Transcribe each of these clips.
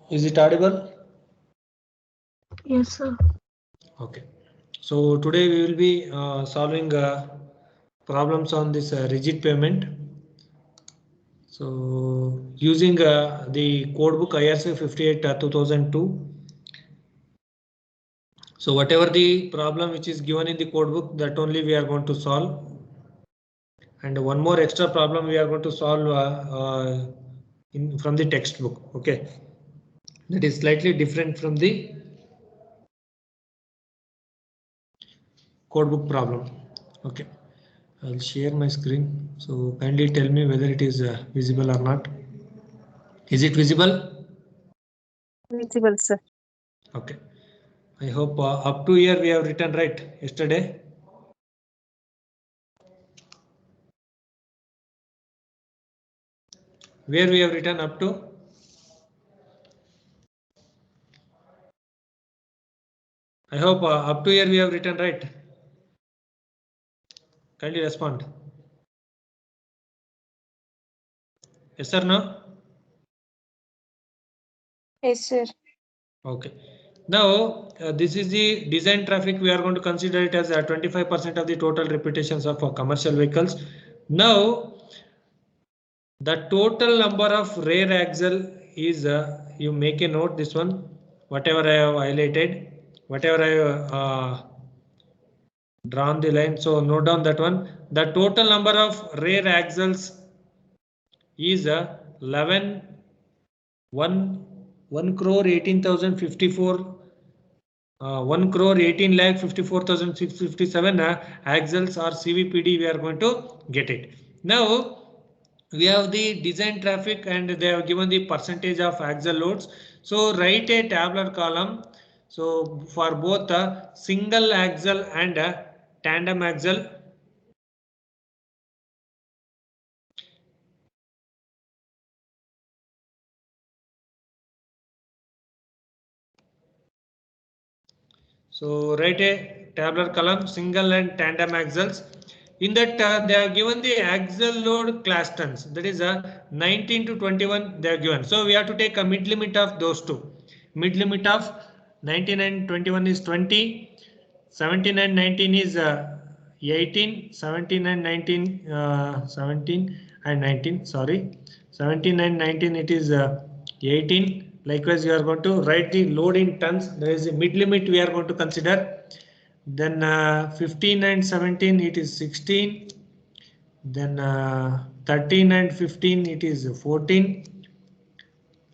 Is it audible? Yes, sir. Okay. So today we will be solving problems on this rigid payment. So using the codebook IRC 58 2002. So whatever the problem which is given in the codebook, that only we are going to solve. And one more extra problem we are going to solve from the textbook. Okay, that is slightly different from the codebook problem. Okay, I'll share my screen. So kindly tell me whether it is visible or not. Is it visible? Visible, sir. Okay. I hope up to here we have written right yesterday. Where we have written up to? I hope up to here we have written right. Kindly respond. Yes or no? Yes, sir. Okay. Now this is the design traffic. We are going to consider it as 25% of the total reputations of commercial vehicles. Now the total number of rear axle is you make a note this one. Whatever I have highlighted, whatever I have drawn the line. So note down that one. The total number of rear axles is 11 1 crore 18,054. 1 crore 18 lakh 54,657 axles or CVPD we are going to get it. Now we have the design traffic and they have given the percentage of axle loads. So write a tabular column. So for both single axle and tandem axle. So write a tabular column, single and tandem axles. In that they have given the axle load class tons. That is 19 to 21 they are given. So we have to take a mid limit of those two. Mid limit of 19 and 21 is 20. 17 and 19 is 18. 17 and 19 17 and 19. Sorry, 17 and 19 it is 18. Likewise, you are going to write the load in tons. There is a mid limit we are going to consider. Then 15 and 17 it is 16. Then 13 and 15 it is 14.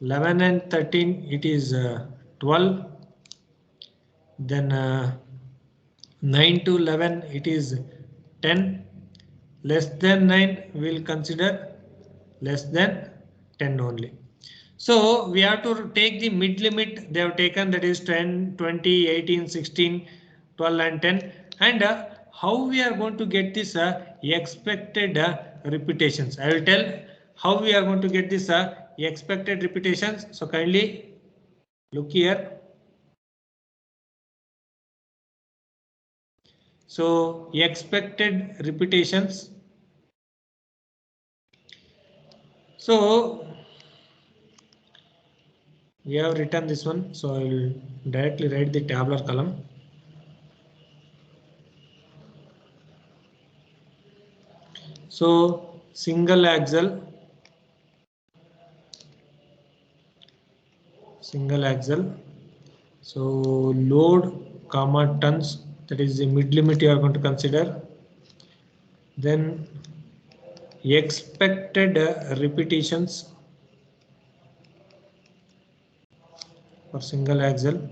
11 and 13 it is 12. Then 9 to 11 it is 10. Less than 9 we will consider less than 10 only. So we have to take the mid limit they have taken, that is 10, 20, 18, 16, 12 and 10. And how we are going to get this expected reputations. I will tell how we are going to get this expected reputations. So kindly look here. So expected reputations. So we have written this one. So I will directly write the tabular column. So single axle, so load comma tons, that is the mid limit you are going to consider. Then expected repetitions for single axle.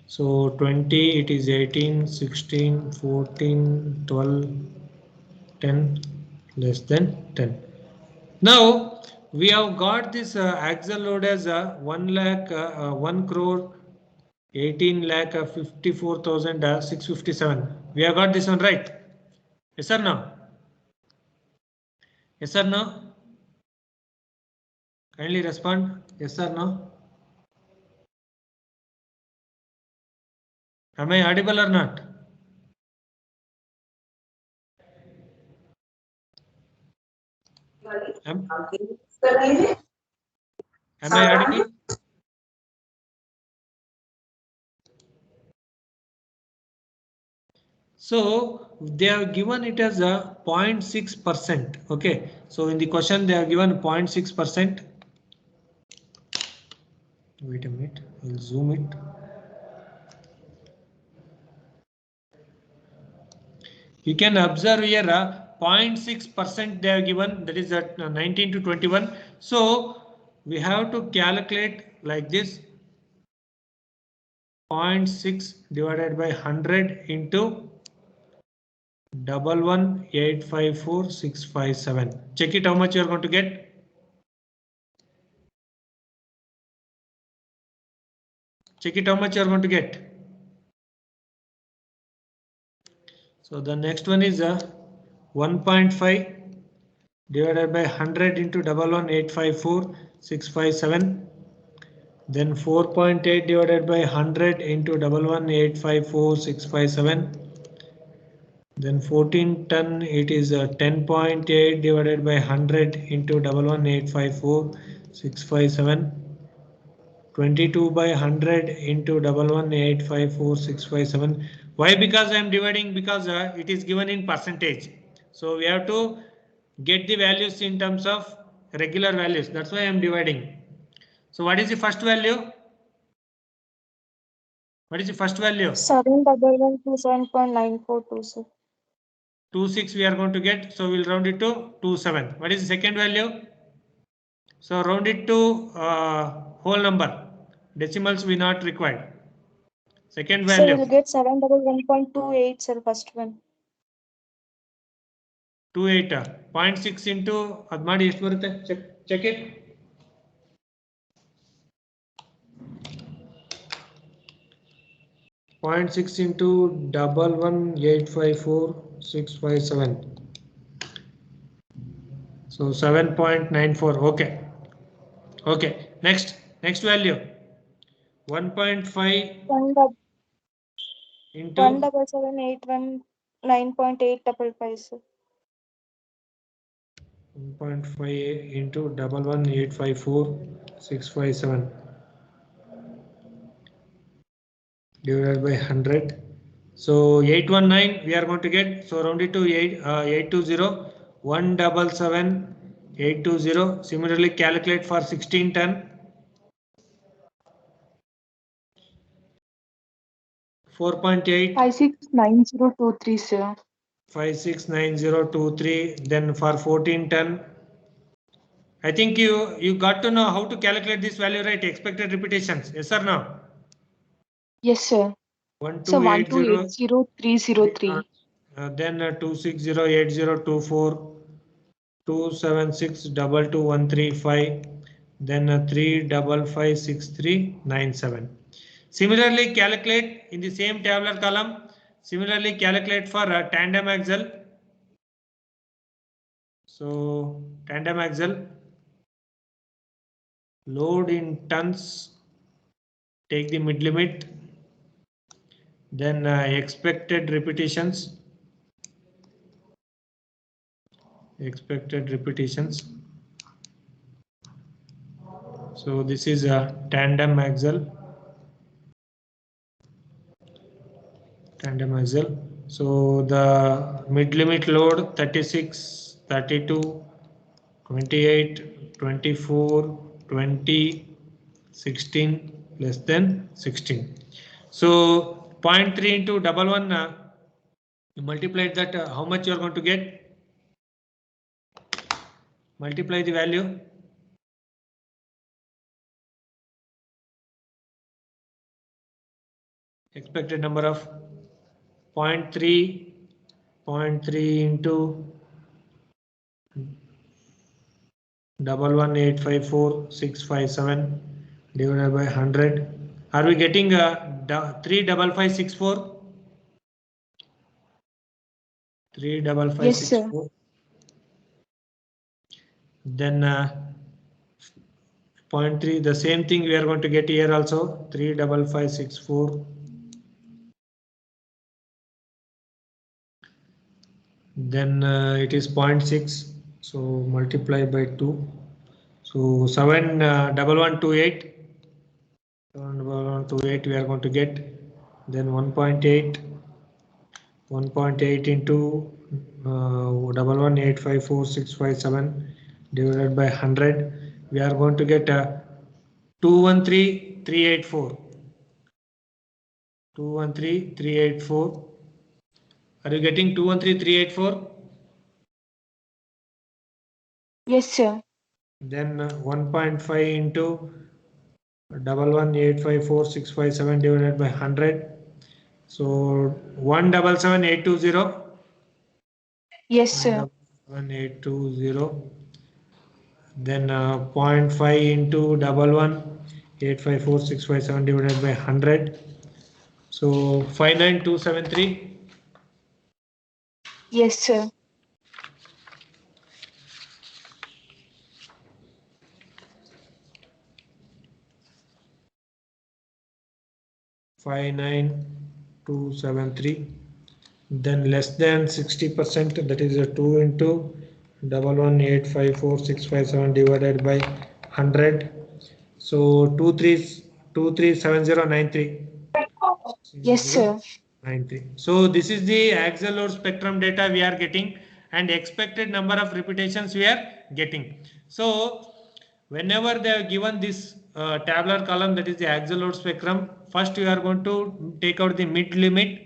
So 20 it is 18, 16, 14, 12, 10, less than 10. Now we have got this axle load as 1 crore 18 lakh 54,657. We have got this one right. Yes or no? Yes or no? Kindly respond. Yes or no? Am I audible or not? Am I audible? So they have given it as a 0.6%. Okay, so in the question they have given 0.6%. Wait a minute, I'll zoom it. You can observe here 0.6% they have given, that is at 19 to 21. So we have to calculate like this: 0.6 divided by 100 into 11,854,657. Check it how much you are going to get. Check it how much you are going to get. So the next one is 1.5 divided by 100 into 11,854,657. Then 4.8 divided by 100 into 11,854,657. Then 14 ton, it is 10.8 divided by 100 into 11,854,657. 22 by 100 into 11,854,657. Why? Because I am dividing, because it is given in percentage. So we have to get the values in terms of regular values. That's why I am dividing. So what is the first value? What is the first value? 71127.942, sir. 26 we are going to get. So we'll round it to 27. What is the second value? So round it to whole number. Decimals we not required. Second So value. we'll get 711.28, sir, first one. 28 0.6 into ಅದು ಮಾಡಿ ಎಷ್ಟು ಬರುತ್ತೆ? check it. Point 6 into 11,854,657. So 7.94. Okay. Okay. Next value. 1.5 into 17781.9.855, sir. 1.5 into 11,854,657 divided by 100. So 819 we are going to get. So round it to 820. 177,820. Similarly calculate for 16 ton. 4.8 569023, sir. 569023. Then for 14 ton. I think you got to know how to calculate this value, right? Expected repetitions. Yes or no? Yes, sir. So 1280. 1280303. Then 2608024. 276222135. Then 3556397. Similarly calculate in the same tabular column. Similarly calculate for tandem axle. So tandem axle, load in tons, take the mid limit, then expected repetitions. So this is a tandem axle. So the mid limit load 36, 32, 28, 24, 20, 16, less than 16. So 0.3 into 11, you multiply that, how much you are going to get? Multiply the value. Expected number of 0.3 into 11,854,657 divided by 100. Are we getting 35564? 35564. Yes, sir. Then 0.3, the same thing we are going to get here also. 35564. Then it is 0.6, so multiply by 2. So So 71128. 71128 we are going to get. Then 1.8. 1.8 into 11,1854657 divided by 100. We are going to get 213,384. 213,384. Are you getting 213,384? Yes, sir. Then 1.5 into 11,1854657 divided by 100. So 177,820. Yes, sir. 177,820. Then 0.5 into 11,1854657 divided by 100. So 59273. Yes, sir. Then less than 60%, that is a 2 into 11,1854657 divided by 100. So 237093. Yes, sir. 93. So this is the axial load spectrum data we are getting and expected number of repetitions we are getting. So whenever they are given this tabular column, that is the axial load spectrum, first you are going to take out the mid limit,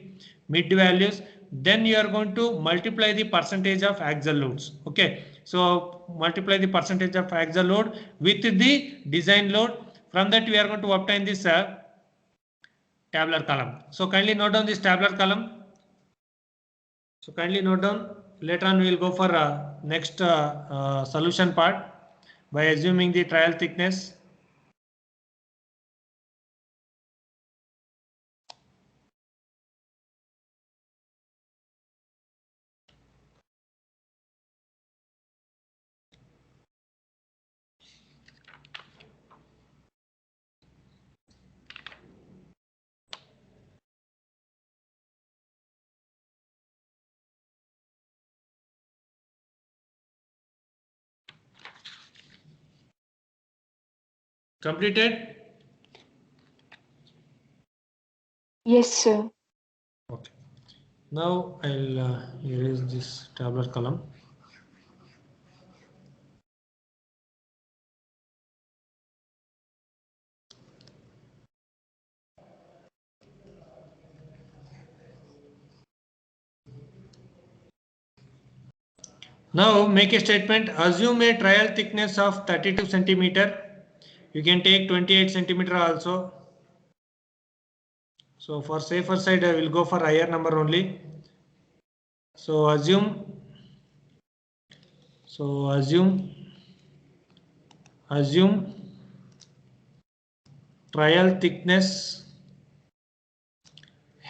mid values, then you are going to multiply the percentage of axial loads. Okay, so multiply the percentage of axial load with the design load. From that we are going to obtain this tabular column. So kindly note down this tabular column. So kindly note down. Later on we will go for next solution part by assuming the trial thickness. Completed? Yes, sir. Okay. Now I'll erase this tabular column. Now make a statement. Assume a trial thickness of 32 centimeter. You can take 28 centimeter also. So for safer side, I will go for higher number only. So assume trial thickness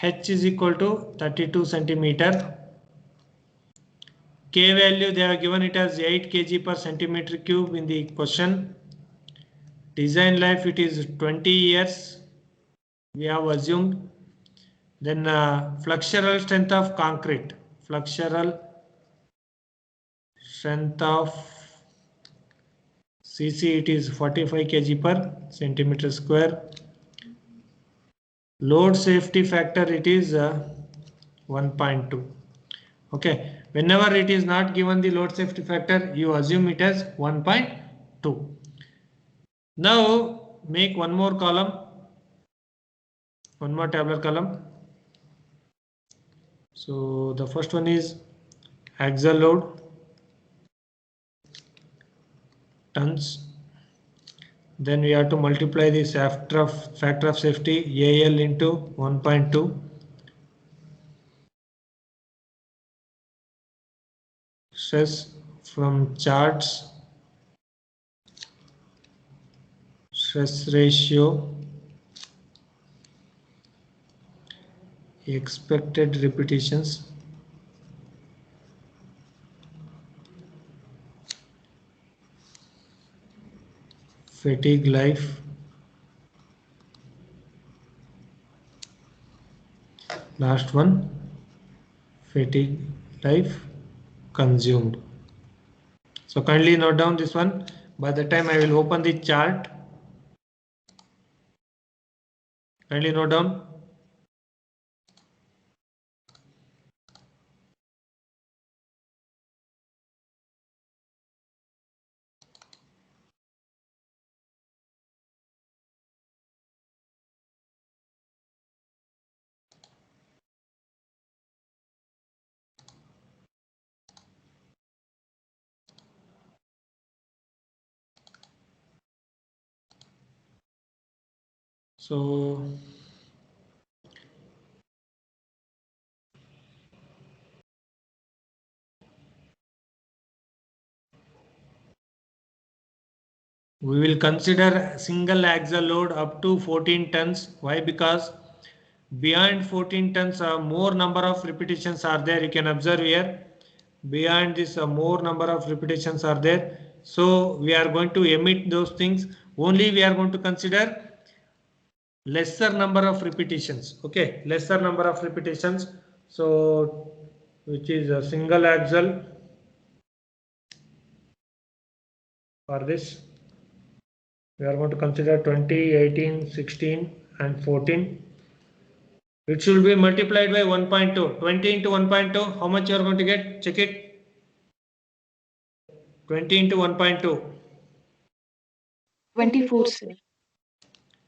H is equal to 32 centimeter. K value they have given it as 8 kg per centimeter cube in the question. Design life it is 20 years. We have assumed. Then flexural strength of concrete. Flexural strength of CC it is 45 kg per centimeter square. Load safety factor it is 1.2. Okay, whenever it is not given the load safety factor, you assume it as 1.2. Now make one more column, one more tabular column. So the first one is axial load, tons. Then we have to multiply this factor of safety AL into 1.2. Stress from charts, stress ratio, expected repetitions, fatigue life, last one fatigue life consumed. So kindly note down this one. By the time I will open the chart, kindly note down. So we will consider single axle load up to 14 tons. Why? Because beyond 14 tons, more number of repetitions are there. You can observe here. Beyond this, more number of repetitions are there. So we are going to omit those things. Only we are going to consider lesser number of repetitions. Okay, lesser number of repetitions. So which is a single axle for this. We are going to consider 20, 18, 16 and 14. It should be multiplied by 1.2. 20 into 1.2, how much you are going to get? Check it. 20 into 1.2. 24, sir.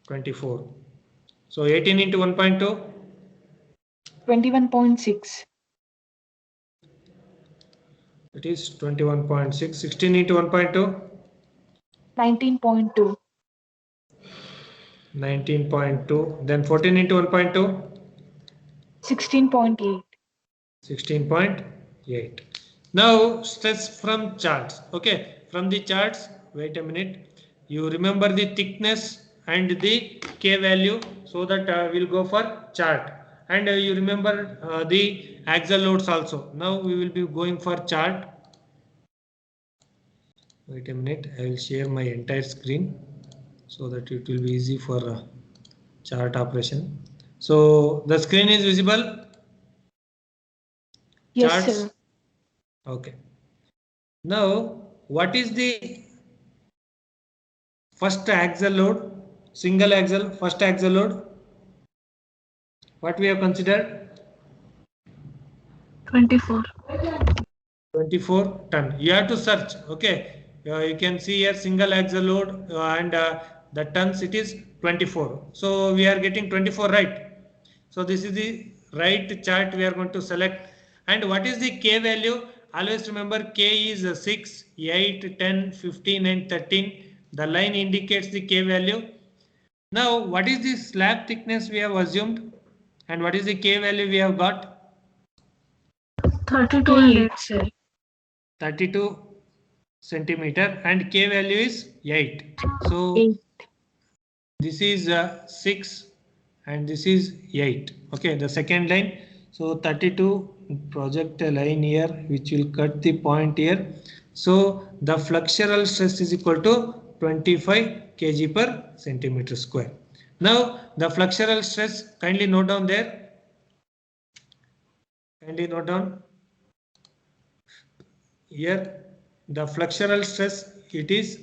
24. So 18 into 1.2. 21.6. It is 21.6. 16 into 1.2. 19.2. 19.2. Then 14 into 1.2. 16.8. 16.8. Now stress from charts. Okay, from the charts, wait a minute. You remember the thickness and the K value, so that we'll go for chart. And you remember the axial loads also. Now we will be going for chart. Wait a minute, I will share my entire screen so that it will be easy for chart operation. So the screen is visible. Yes, Charts. sir. Okay. Now, what is the first axial load? Single axial, first axial load. What we have considered? 24. 24 ton. You have to search. Okay. You can see here single axial load and the tons it is 24. So we are getting 24, right? So this is the right chart we are going to select. And what is the K value? Always remember K is 6, 8, 10, 15 and 13. The line indicates the K value. Now what is the slab thickness we have assumed? And what is the K value we have got? 32 and 8, sir. 32 centimeter and K value is 8. So 8. this is 6 and this is 8. Okay, the second line. So 32, project a line here which will cut the point here. So the flexural stress is equal to 25 kg per centimeter square. Now the flexural stress, kindly note down there. Kindly note down here, the flexural stress it is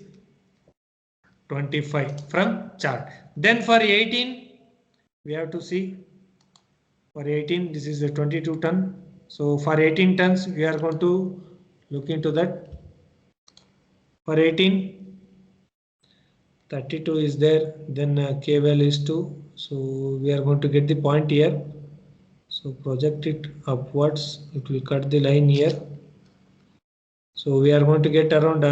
25 from chart. Then for 18 we have to see, for 18 this is a 22 ton. So for 18 tons we are going to look into that. For 18, 32 is there, then K value is 2. So we are going to get the point here. So project it upwards, it will cut the line here. So we are going to get around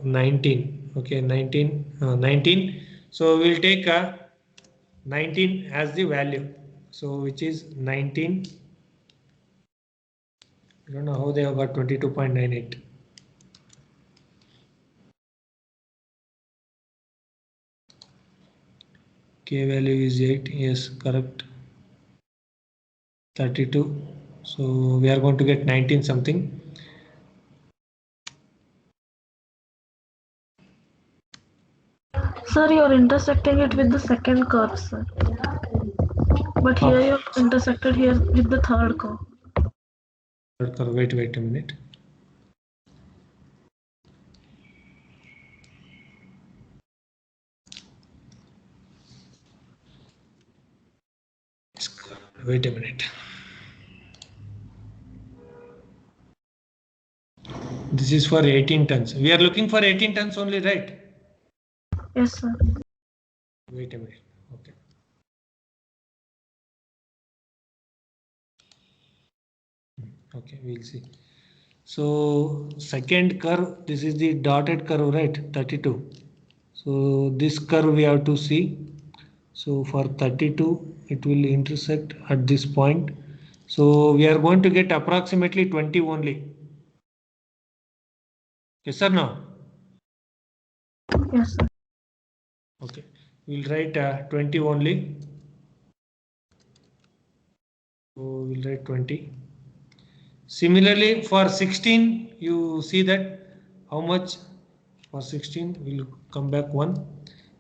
19. Okay, 19. So we will take 19 as the value. So which is 19. I don't know how they have got 22.98. K value is 8. Yes, correct. 32. So we are going to get 19 something. Sir, you're intersecting it with the second curve, sir. But here you're intersected here with the third curve. Wait a minute. Wait a minute. This is for 18 tons. We are looking for 18 tons only, right? Yes, sir. Wait a minute. Okay. Okay, we'll see. So second curve, this is the dotted curve, right? 32. So this curve we have to see. So for 32, it will intersect at this point. So we are going to get approximately 20 only. Yes or no? Yes, sir. Okay, we'll write 20 only. So we'll write 20. Similarly, for 16, you see that how much for 16 will come back 1.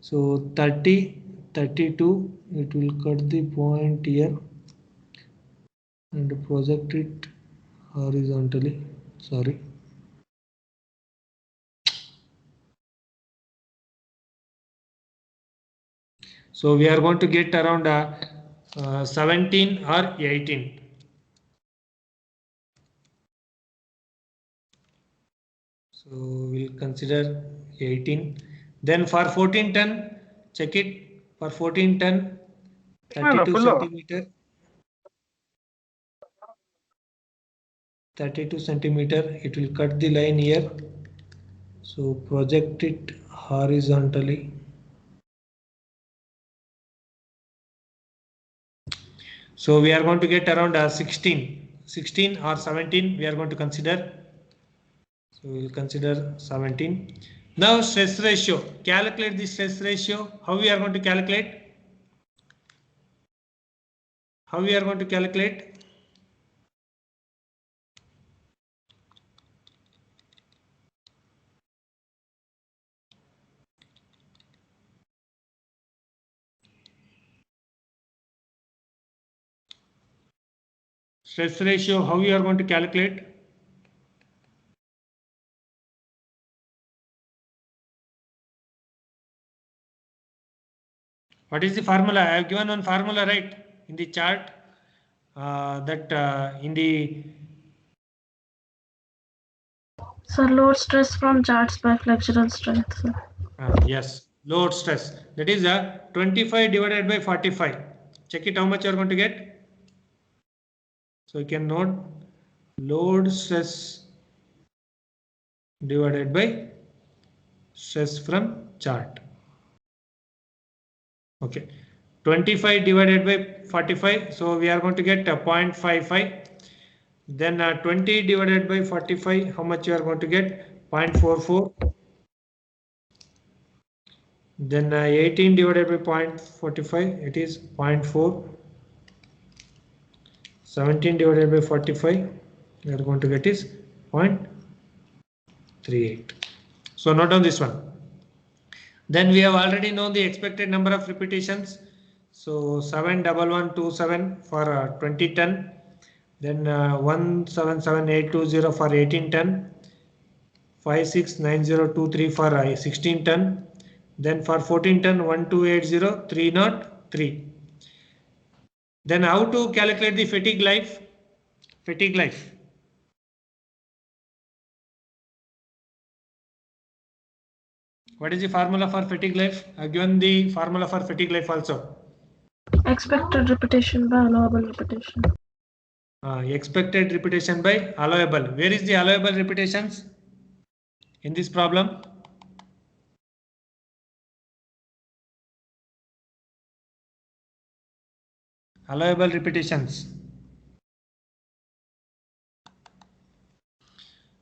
So 30, 32, it will cut the point here and project it horizontally. Sorry. So we are going to get around 17 or 18. So we'll consider 18. Then for 14 ton, check it for 14 ton, 32 centimeter. 32 centimeter, it will cut the line here. So project it horizontally. So we are going to get around 16 or 17 we are going to consider. So we will consider 17. Now stress ratio, calculate the stress ratio. How we are going to calculate? How we are going to calculate? Stress ratio, how we are going to calculate? What is the formula? I have given one formula, right, in the chart. In the Sir, load stress from charts by flexural strength, sir. yes, load stress. That is 25 divided by 45. Check it how much you are going to get. So you can note load stress divided by stress from chart. Okay, 25 divided by 45. So we are going to get 0.55. Then 20 divided by 45. How much you are going to get? 0.44. Then 18 divided by 0.45. It is 0.4. 17 divided by 45. We are going to get is 0.38. So note down this one. Then we have already known the expected number of repetitions. So 71127 for 20 ton. Then 177820 for 18 ton. 569023 for 16 ton. Then for 14 ton 1280303. Then how to calculate the fatigue life? Fatigue life. What is the formula for fatigue life? I have given the formula for fatigue life also. Expected repetition by allowable repetition. Expected repetition by allowable. Where is the allowable repetitions in this problem? Allowable repetitions.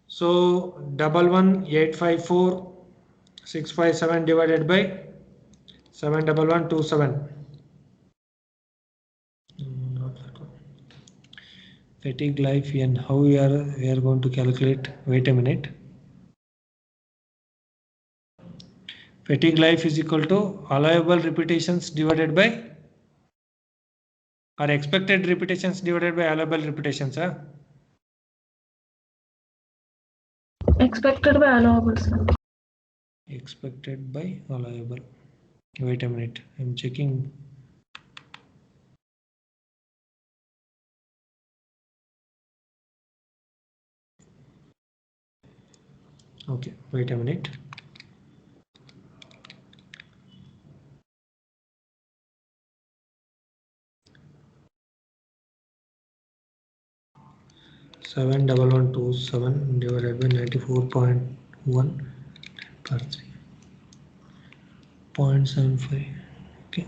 So 11854,657 divided by 71127. Not that one. Fatigue life and how we are going to calculate. Wait a minute. Fatigue life is equal to allowable repetitions divided by or expected repetitions divided by allowable repetitions. Expected by allowable, sir. Expected by allowable. Wait a minute, I'm checking. Okay, wait a minute. Seven double 127 divided by 94.1 per 3.75. Okay.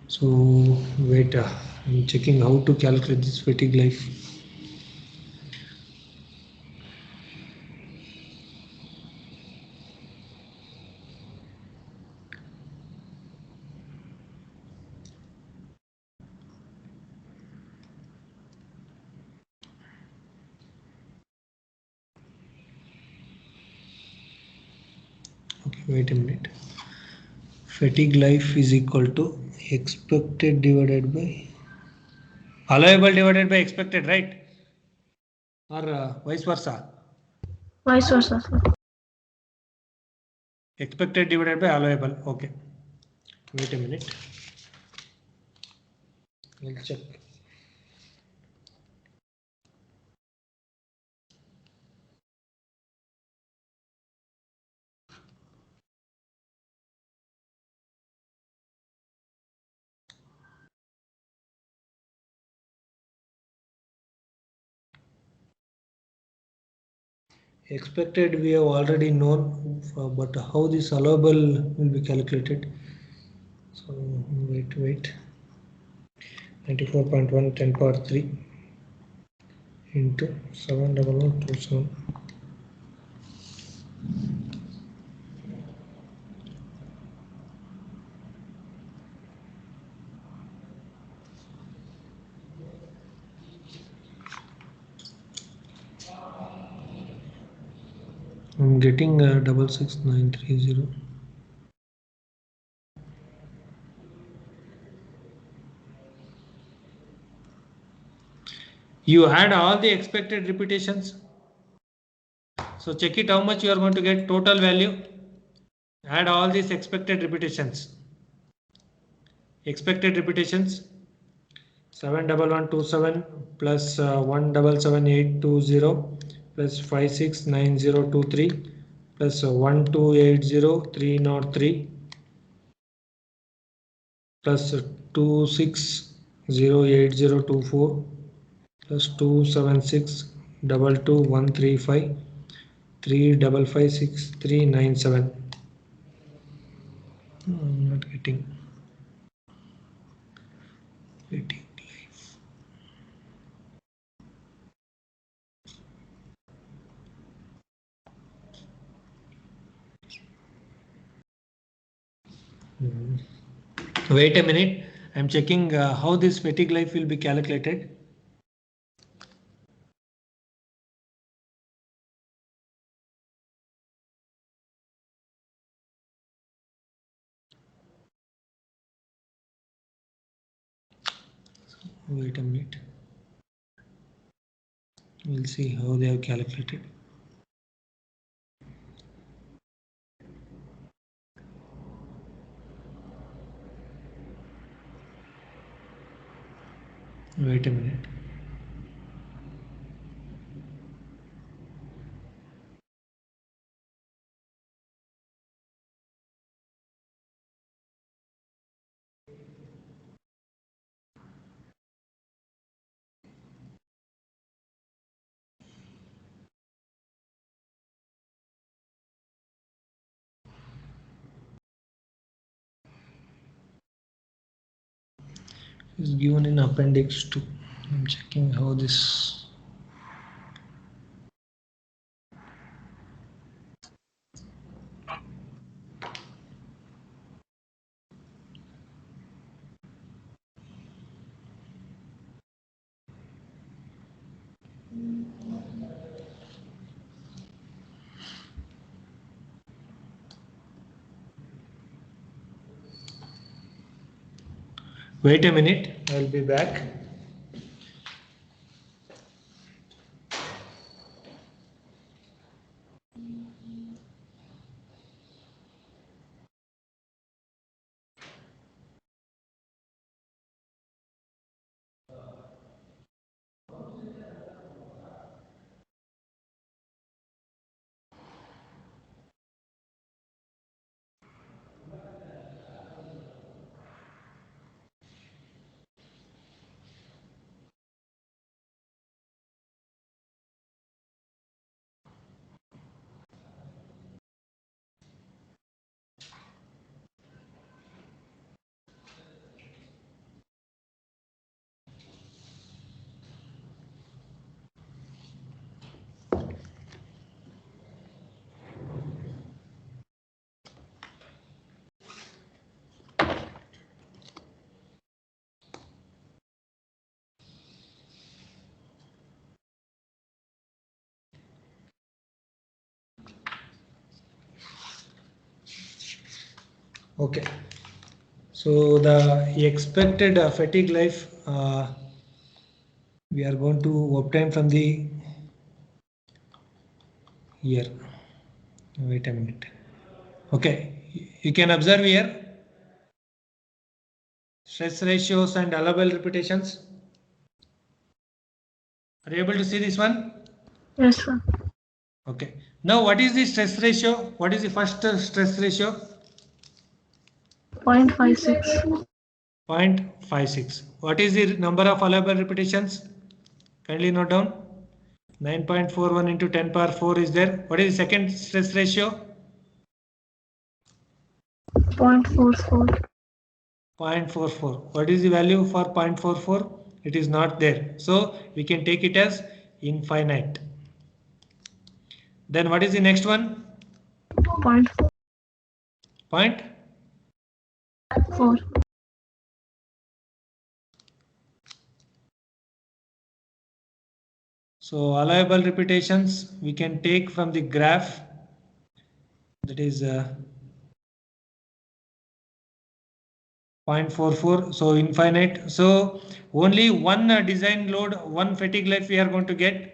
So wait, I'm checking how to calculate this fatigue life. Okay, wait a minute. Fatigue life is equal to expected divided by allowable divided by expected, right? Or vice versa. Vice versa, sir. Expected divided by allowable. Okay. Wait a minute. I'll check. Expected we have already known, but how this allowable will be calculated? So wait. 94.1 10 power 3 into 71127. I'm getting 66930. You add all the expected repetitions. So check it how much you are going to get total value. Add all these expected repetitions. Expected repetitions 71127 plus 177820 plus 569023 plus 1280303 plus 260824 plus 276222135 3556397. I'm not getting it. Wait a minute. I'm checking how this fatigue life will be calculated. Wait a minute. We'll see how they have calculated. Wait a minute. It's given in appendix 2. I'm checking how this. Wait a minute. I'll be back. Okay. So the expected fatigue life we are going to obtain from the here. Wait a minute. Okay, you can observe here stress ratios and allowable repetitions. Are you able to see this one? Yes, sir. Okay. Now what is the stress ratio? What is the first stress ratio? 0.56. 0.56. What is the number of allowable repetitions? Kindly note down. 9.41 into 10 power 4 is there. What is the second stress ratio? 0.44. 0.44. What is the value for 0.44? It is not there. So we can take it as infinite. Then what is the next one? 0.4. 0.4. So allowable repetitions we can take from the graph, that is 0.44. So infinite. So only one design load, one fatigue life we are going to get.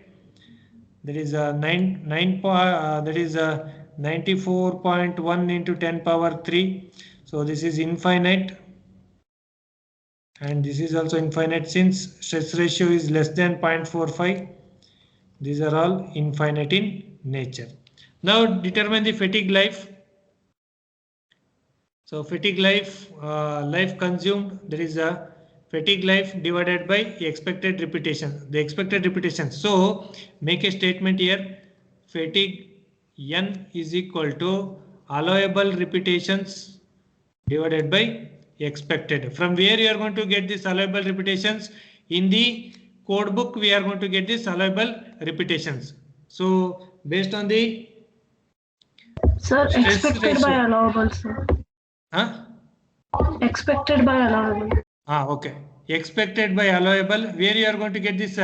That is 94.1 into 10 power 3. So this is infinite. And this is also infinite since stress ratio is less than 0.45. These are all infinite in nature. Now determine the fatigue life. So fatigue life, life consumed, there is a fatigue life divided by expected repetition. The expected repetition. So make a statement here. Fatigue N is equal to allowable repetitions divided by expected. From where you are going to get this allowable repetitions? In the code book we are going to get this allowable repetitions. So based on the Sir, expected ratio. by allowable, sir. Huh? Expected by allowable. Okay. Expected by allowable. Where you are going to get this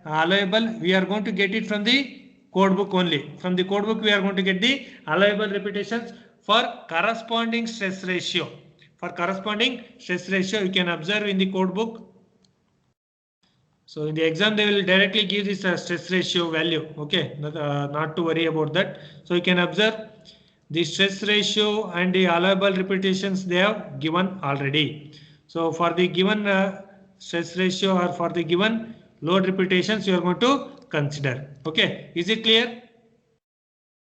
allowable? We are going to get it from the code book only. From the code book we are going to get the allowable repetitions for corresponding stress ratio. For corresponding stress ratio you can observe in the code book. So in the exam they will directly give this stress ratio value. Okay, not to worry about that. So you can observe the stress ratio and the allowable repetitions they have given already. So for the given stress ratio or for the given load repetitions you are going to consider. Okay, is it clear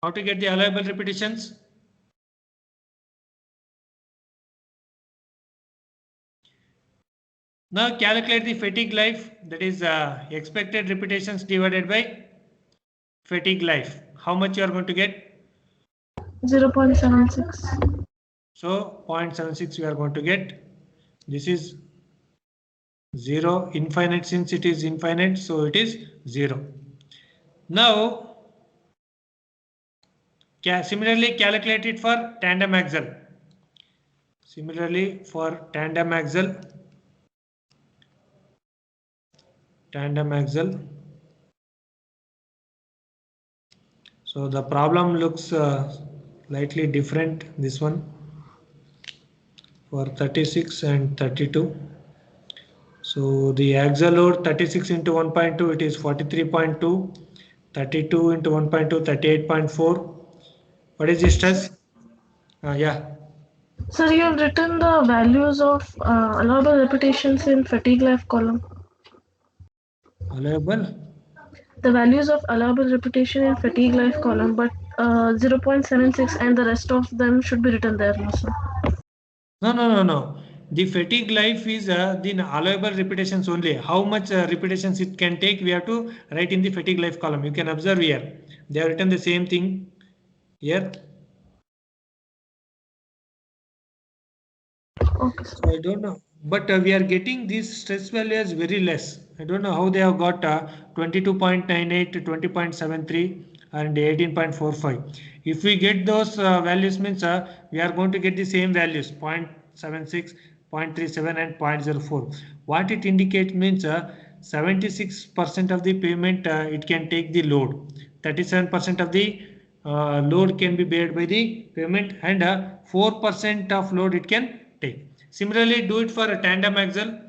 how to get the allowable repetitions? Now calculate the fatigue life, that is expected repetitions divided by fatigue life. How much you are going to get? 0.76. So 0.76 we are going to get. This is 0, infinite, since it is infinite, so it is 0. Now similarly calculate it for tandem axle. Similarly for tandem axle. So the problem looks slightly different, this one for 36 and 32. So the axial load 36 into 1.2, it is 43.2, 32 into 1.2, 38.4. What is the stress? Yeah. Sir, you have written the values of allowable repetitions in fatigue life column. Allowable? The values of allowable repetition in fatigue life column, but 0.76 and the rest of them should be written there, no, sir. No. The fatigue life is the allowable repetitions only. How much repetitions it can take, we have to write in the fatigue life column. You can observe here. They have written the same thing here. Okay, sir. So I don't know, but we are getting these stress values very less. I don't know how they have got 22.98 to 20.73 and 18.45. If we get those values, means we are going to get the same values 0.76, 0.37 and 0.04. What it indicates means 76% of the payment it can take the load, 37% of the load can be bared by the pavement, and 4% of load it can take. Similarly, do it for a tandem axle.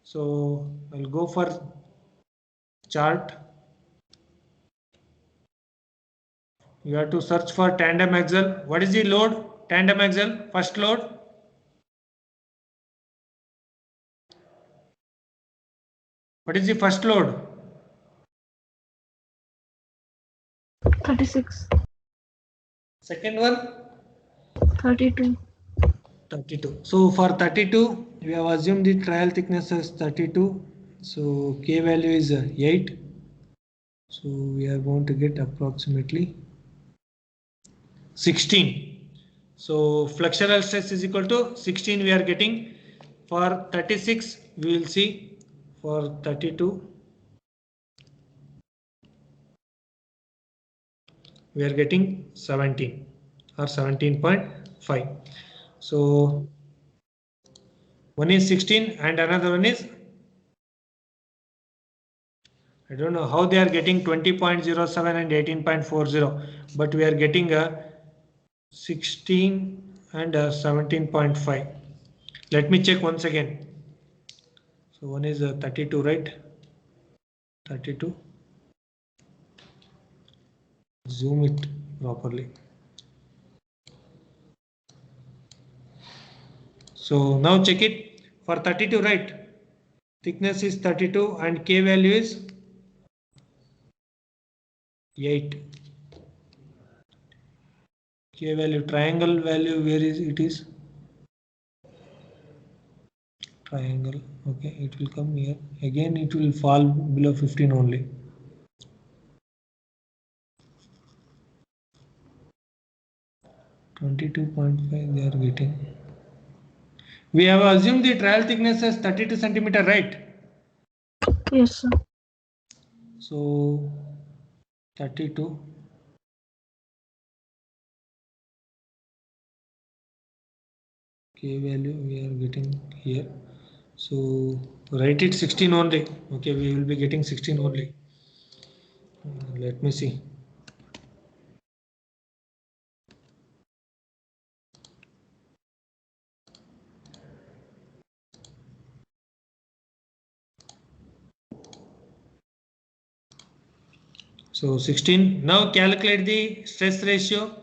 So I'll go for chart. You have to search for tandem axle. What is the load? Tandem axle, first load. What is the first load? 36. Second one? 32. 32. So for 32, we have assumed the trial thickness as 32. So K value is 8. So we are going to get approximately 16. So flexural stress is equal to 16 we are getting. For 36 we will see. For 32 we are getting 17 or 17.5. So one is 16 and another one is, I don't know how they are getting 20.07 and 18.40, but we are getting a 16 and 17.5. Let me check once again. So one is 32, right? 32. Zoom it properly. So now check it for 32, right? Thickness is 32 and K value is 8. K value, triangle value, where is it is? Triangle, okay, it will come here. Again, it will fall below 15 only. .5 they are getting. We have assumed the trial thickness as 32 centimeter, right? Yes, sir. So 32. K value we are getting here. So write it 16 only. Okay, we will be getting 16 only. Let me see. So 16. Now calculate the stress ratio,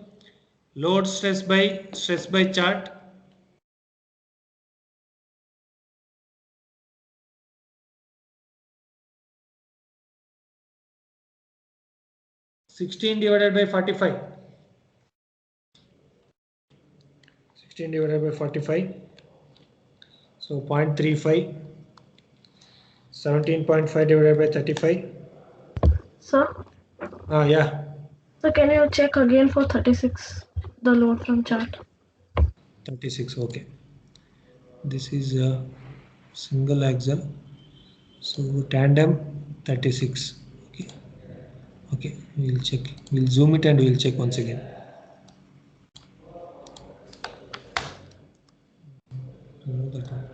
load stress by chart. (16 divided by 45). 16 divided by 45. So 0.35. 17.5 divided by 35. Sir? Yeah. So can you check again for 36, the load from chart? 36, okay. This is a single axle. So tandem 36. Okay. Okay, we'll check. We'll zoom it and we'll check once again. Remove that one.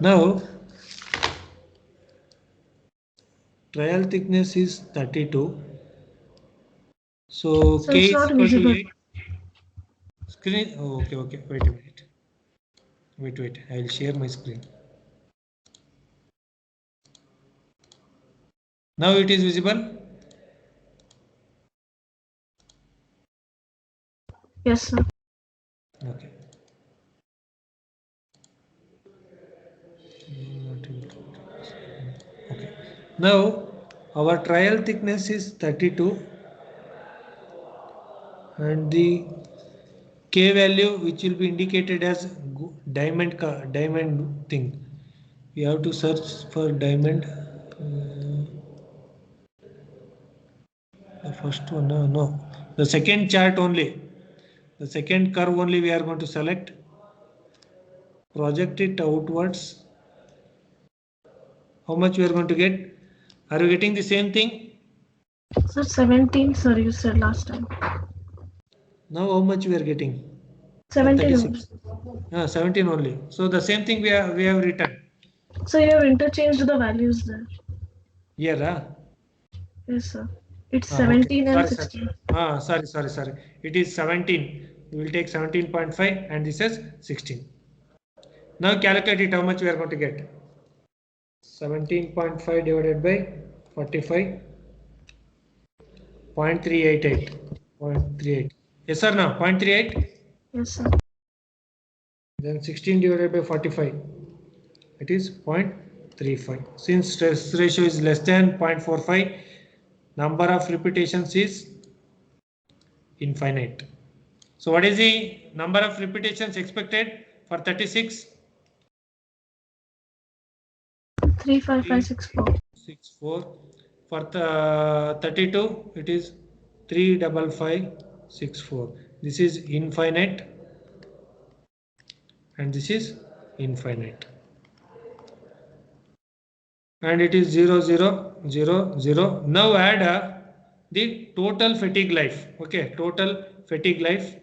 Now trial thickness is 32. So So K it's is not equal to visible. 8. Screen. Oh, okay. Wait a minute. Wait. I will share my screen. Now it is visible. Yes, sir. Okay. Okay. Now our trial thickness is 32 and the K value which will be indicated as diamond thing. We have to search for diamond. The first one, no. The second chart only. The second curve only we are going to select. Project it outwards. How much we are going to get? Are you getting the same thing? So 17, sir, you said last time. Now how much we are getting? 17 only. 36. 17 only. So the same thing we have written. So you have interchanged the values there. Here, Yes, sir. It's okay. 17 and Sorry, 16. sorry. It is 17. We will take 17.5 and this is 16. Now calculate it, how much we are going to get. 17.5 divided by 45. 0.388. 0.38. Yes or no? 0.38. Yes, sir. Then 16 divided by 45. It is 0.35. Since stress ratio is less than 0.45, number of repetitions is infinite. So what is the number of repetitions expected for 36? 35564. 64. For the 32, it is 35564. This is infinite and this is infinite. And it is 0, 0, 0, 0. Now add the total fatigue life. Okay, total fatigue life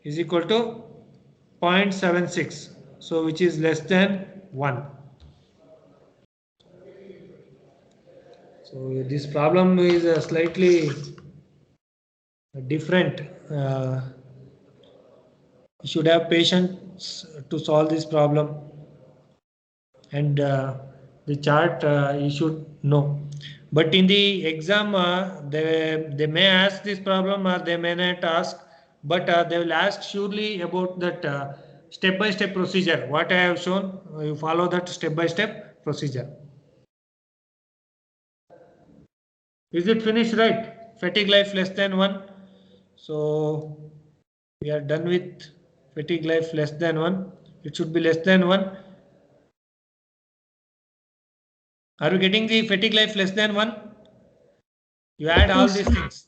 is equal to 0.76. So which is less than 1. So this problem is slightly different. You should have patience to solve this problem, and the chart you should know. But in the exam, they may ask this problem or they may not ask, but they will ask surely about that step-by-step procedure. What I have shown, you follow that step-by-step procedure. Is it finished, right? Fatigue life less than 1. So we are done with fatigue life less than 1. It should be less than 1. Are you getting the fatigue life less than 1? You add all these things.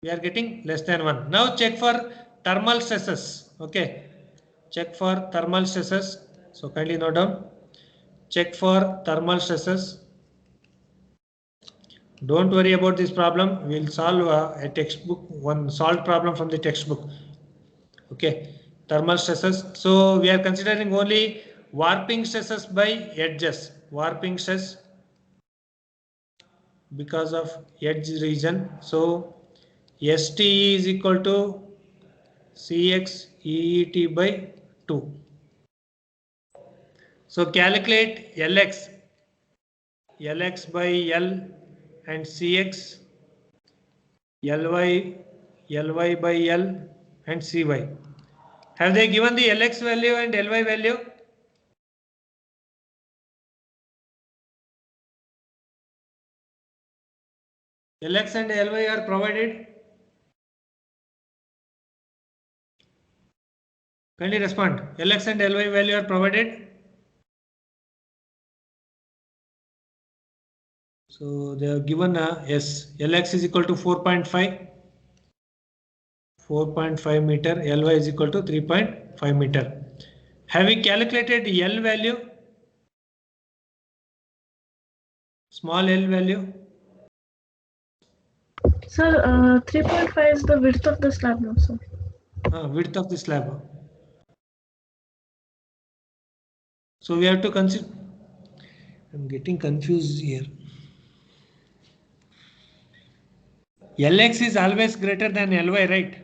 We are getting less than 1. Now check for thermal stresses. Okay. Check for thermal stresses. So kindly note down. Check for thermal stresses. Don't worry about this problem. We'll solve a textbook, one solved problem from the textbook. Okay. Thermal stresses. So we are considering only warping stresses by edges. Warping stress because of edge region. So ST is equal to Cx EET by 2. So calculate Lx by L and Cx Ly by L and Cy. Have they given the Lx value and Ly value? Lx and Ly are provided. Kindly respond. Lx and Ly value are provided. So they have given yes, Lx is equal to 4.5 meter, Ly is equal to 3.5 meter. Have we calculated L value? Small L value? Sir, 3.5 is the width of the slab now, sir. Width of the slab. So we have to consider. I'm getting confused here. Lx is always greater than Ly, right?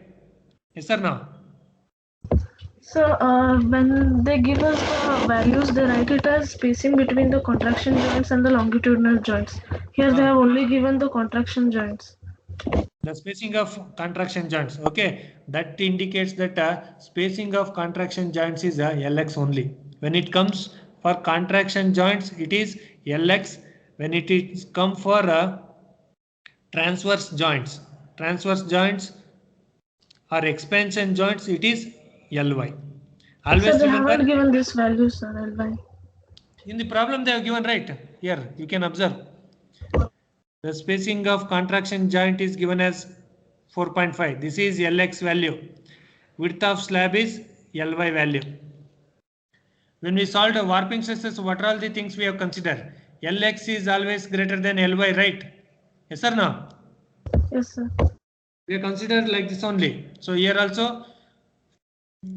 Yes or no? So when they give us the values, they write it as spacing between the contraction joints and the longitudinal joints. Here they have only given the contraction joints. The spacing of contraction joints. Okay, that indicates that spacing of contraction joints is Lx only. When it comes for contraction joints, it is Lx. When it is come for transverse joints or expansion joints, it is Ly. Always So they remember, haven't given this value, sir, Ly. in the problem they have given, right? Here you can observe. The spacing of contraction joint is given as 4.5. This is Lx value. Width of slab is Ly value. When we solved the warping stresses, what are all the things we have considered? Lx is always greater than Ly, right? Yes or no? Yes, sir. We have considered like this only. So here also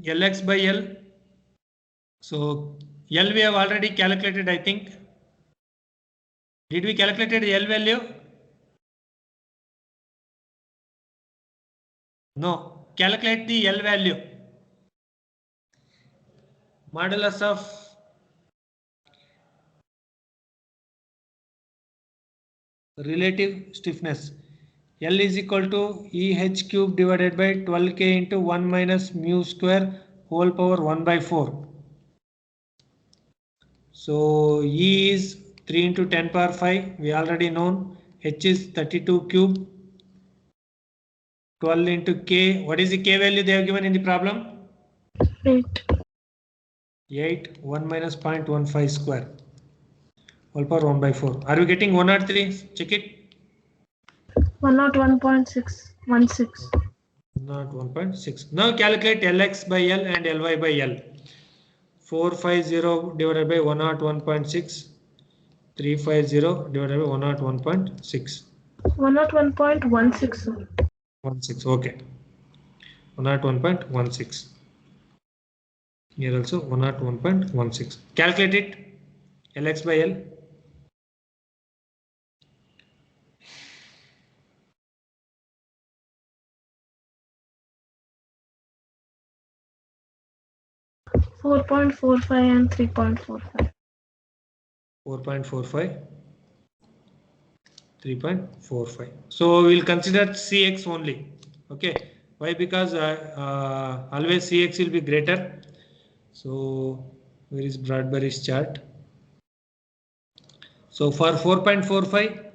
Lx by L. So L we have already calculated, I think. Did we calculate the L value? No. Calculate the L value. Modulus of relative stiffness. L is equal to EH cube divided by 12K into 1 minus mu square whole power 1 by 4. So E is 3 into 10 power 5. We already known. H is 32 cube. 12 into K. What is the K value they have given in the problem? 8. 8. 1 minus 0.15 square. Whole power 1 by 4. Are we getting 1 or 3? Check it. 101.616. Not 1.6. Now calculate Lx by L and Ly by L. 450 divided by 101.6. 350 divided by 101.6. 101.16. 16. Okay. 101.16. Here also 101.16. Calculate it. Lx by L. 4.45 and 3.45. 4.45. 3.45. So we'll consider Cx only. Okay. Why? Because always Cx will be greater. So where is Bradbury's chart? So for 4.45.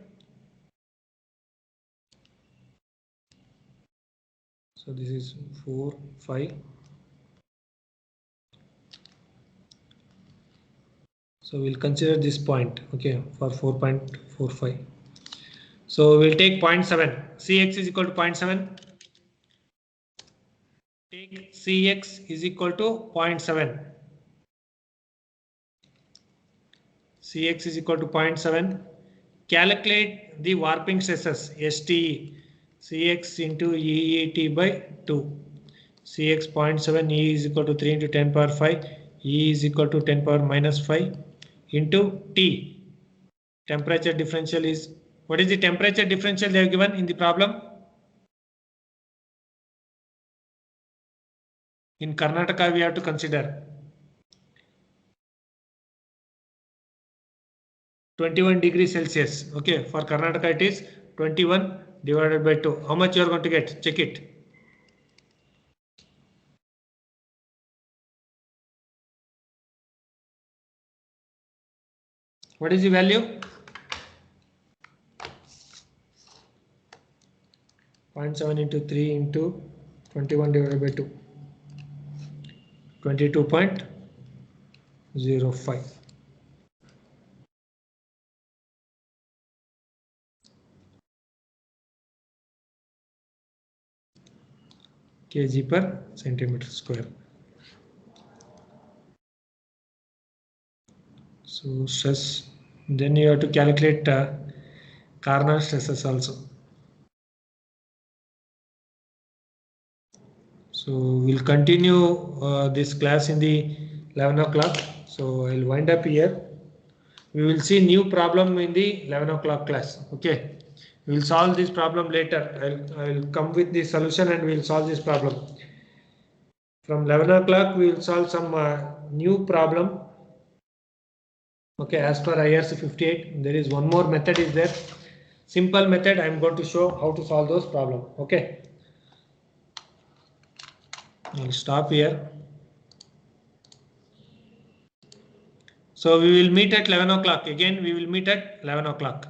So this is 4, 5. So we'll consider this point, okay, for 4.45. So we'll take 0.7. Cx is equal to 0.7. Take Cx is equal to 0.7. Cx is equal to 0.7. Calculate the warping stresses, STE. Cx into EET by 2. Cx 0.7, E is equal to 3 into 10 power 5. E is equal to 10 power minus 5 into T. Temperature differential is, what is the temperature differential they have given in the problem? In Karnataka, we have to consider 21 degrees Celsius. Okay, for Karnataka it is 21 divided by 2. How much you are going to get? Check it. What is the value? 0.7 into 3 into 21 divided by 2. 22.05. kg per centimeter square. So stress, then you have to calculate Carnot stresses also. So we'll continue this class in the 11 o'clock. So I'll wind up here. We will see new problem in the 11 o'clock class. Okay. We will solve this problem later. I'll come with the solution and we'll solve this problem. From 11 o'clock, we will solve some new problem. Okay, as per IRC 58, there is one more method is there. Simple method. I am going to show how to solve those problems. Okay. I'll stop here. So we will meet at 11 o'clock. Again, we will meet at 11 o'clock.